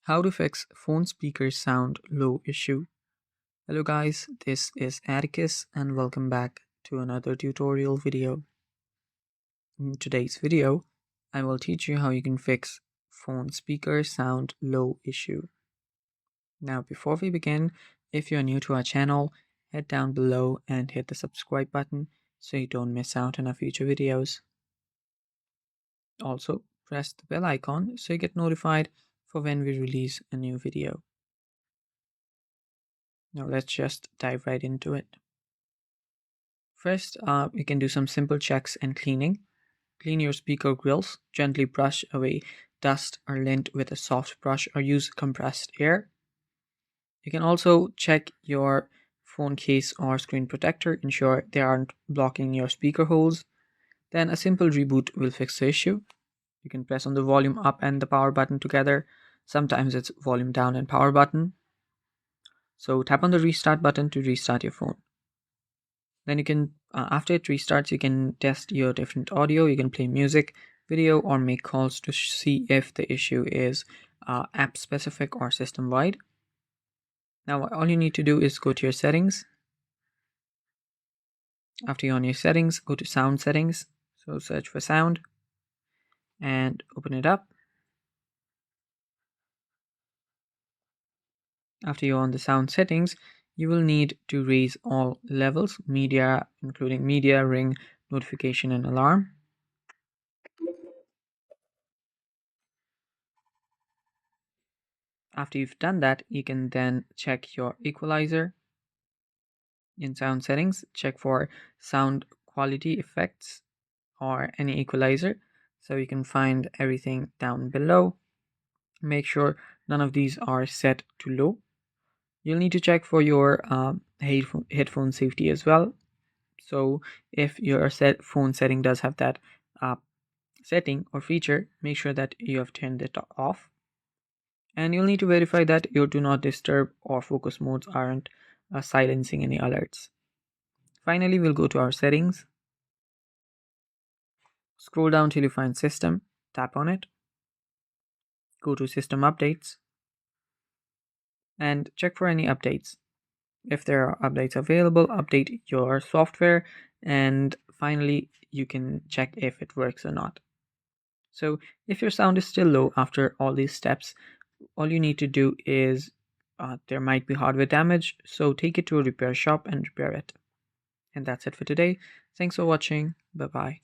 How to fix phone speaker sound low issue. Hello guys, this is Atticus and welcome back to another tutorial video. In today's video, I will teach you how you can fix phone speaker sound low issue. Now before we begin, if you're new to our channel, head down below and hit the subscribe button so you don't miss out on our future videos. Also, press the bell icon so you get notified for when we release a new video. Now let's just dive right into it. First, you can do some simple checks and cleaning. Clean your speaker grills, gently brush away dust or lint with a soft brush or use compressed air. You can also check your phone case or screen protector, ensure they aren't blocking your speaker holes. Then a simple reboot will fix the issue. You can press on the volume up and the power button together. Sometimes it's volume down and power button. So tap on the restart button to restart your phone. Then you can, after it restarts, you can test your different audio. You can play music, video, or make calls to see if the issue is app specific or system wide. Now, all you need to do is go to your settings. After you're on your settings, go to sound settings. So search for sound and open it up. After you're on the sound settings, you will need to raise all levels, media, including media, ring, notification, and alarm. After you've done that, you can then check your equalizer. In sound settings, check for sound quality effects or any equalizer. So you can find everything down below. Make sure none of these are set to low. You'll need to check for your headphone safety as well. So if your phone setting does have that setting or feature, make sure that you have turned it off. And you'll need to verify that your do not disturb or focus modes aren't silencing any alerts. Finally, we'll go to our settings. Scroll down till you find system, tap on it. Go to system updates and check for any updates. If there are updates available, update your software, and finally you can check if it works or not. So if your sound is still low after all these steps, all you need to do is there might be hardware damage, so take it to a repair shop and repair it. And that's it for today. Thanks for watching. Bye bye.